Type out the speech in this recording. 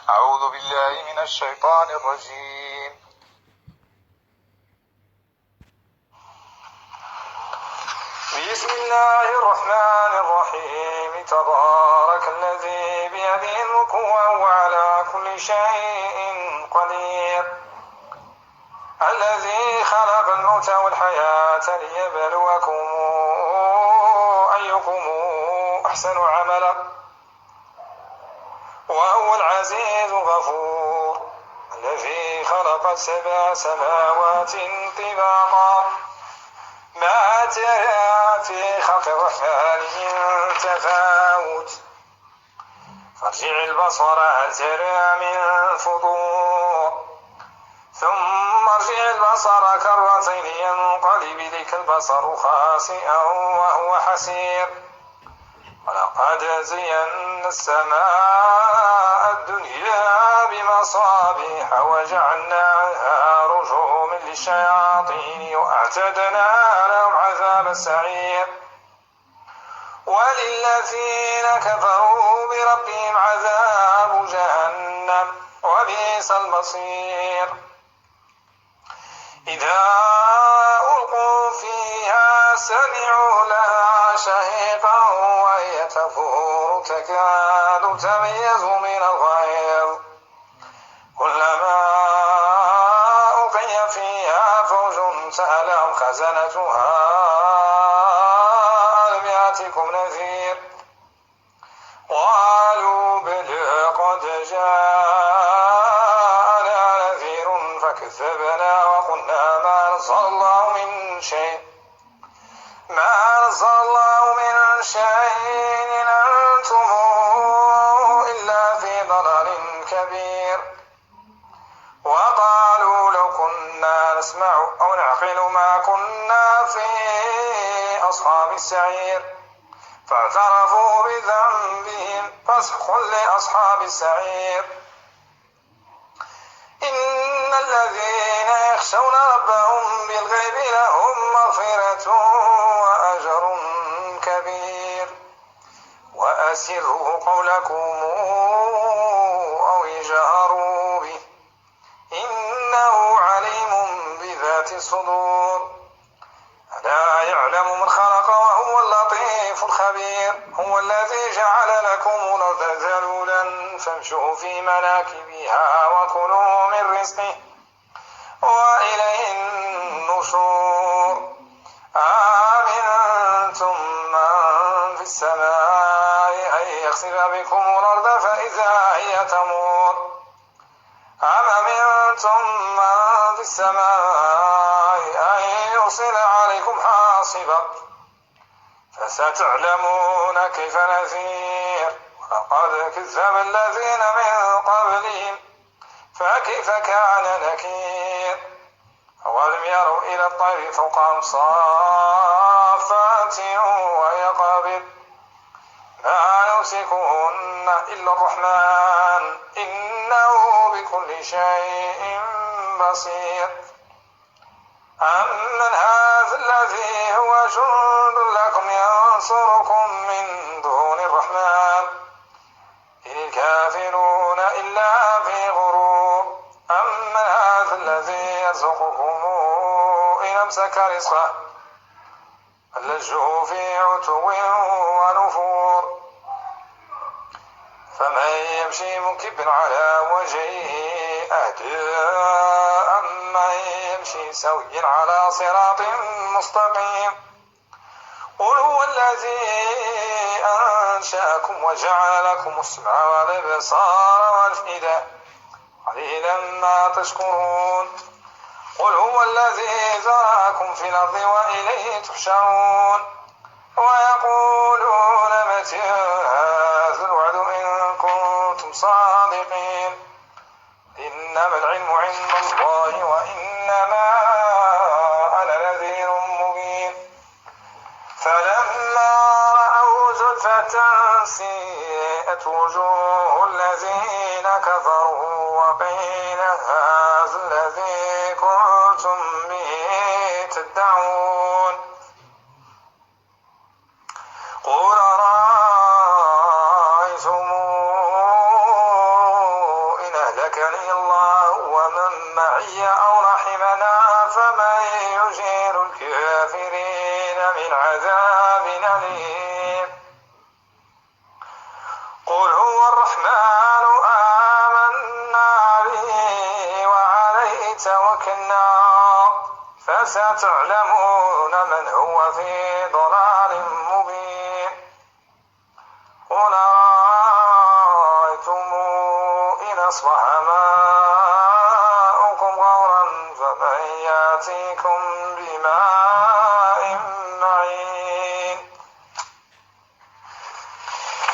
أعوذ بالله من الشيطان الرجيم. بسم الله الرحمن الرحيم. تبارك الذي بيده الملك وهو على كل شيء قدير، الذي خلق الموت والحياة ليبلوكم أيكم أحسن عملا، وهو العزيز الغفور، الذي خلق 7 سماوات طباقا، ما ترى في خلق الرحمن من تفاوت، فارجع البصر هل ترى من فطور، ثم ارجع البصر كرتين ينقلب إليك البصر خاسئا وهو حسير، ولقد زينا السماء الدنيا بمصابيح وجعلناها رجوما للشياطين وأعتدنا لهم عذاب السعير، وللذين كفروا بربهم عذاب جهنم وبئس المصير. إذا ألقوا فيها سمعوا لها شهيقا وهي تفور تكاد تميز من الغيظ، كلما ألقي فيها فوج سألهم خزنتها ألم يأتكم نذير، قالوا بلى قد جاءنا نذير فكذبنا وقلنا ما نزل الله من شيء إن أنتم إلا في ضلال كبير، وقالوا لو كنا نسمع أو نعقل ما كنا في أصحاب السعير، فاعترفوا بذنبهم فسحقا لأصحاب السعير. إن الذين يخشون ربهم بالغيب لهم مغفرة وأجر كبير، وأسروا قولكم أو اجهروا به إنه عليم بذات الصدور، ألا يعلم من خلق وهو اللطيف الخبير. هو الذي جعل لكم الأرض ذلولا فامشوا في مناكبها وكلوا من رزقه وإليه النشور. آمنتم من في السماء أن يخسف بكم الأرض فإذا هي تمور، أم أمنتم من في السماء أن يرسل عليكم حاصبا، فستعلمون كيف نذير. ولقد كذب الذين من قبلهم فكيف كان نكير. أولم يروا إلى الطير فوقهم صافات ويقبض ما يمسكهن إلا الرحمن إنه بكل شيء بصير. أمن هذا الذي هو جند لكم ينصركم من دون الرحمن إن الكافرون إلا في غرور. أمن هذا الذي يرزقكم إن أمسك رزقه فلجوا في عتو ونفور. فمن يمشي مكبا على وجهه أهدى أمن يمشي سويا على صراط مستقيم. قل هو الذي أنشأكم وجعل لكم السمع والأبصار والأفئدة قليلا ما تشكرون. قل هو الذي ذرأكم في الأرض وإليه تحشرون. ويقولون متى هذا الوعد إن كنتم صادقين. إنما العلم عند الله وإنما أنا نذير مبين. فلما رأوا زلفة سيئت وجوه الذين كفروا وقيل هذا الذي كنتم به تدعون. قل أرأيتم إن أهلكني الله ومن معي أو رحمنا فمن يجير الكافرين من عذاب أليم. قل هو الرحمن آمنا به وعليه توكلنا فستعلمون من هو في ضلال مبين. قل أرأيتم إن أصبح ماؤكم غورا فمن يأتيكم بماء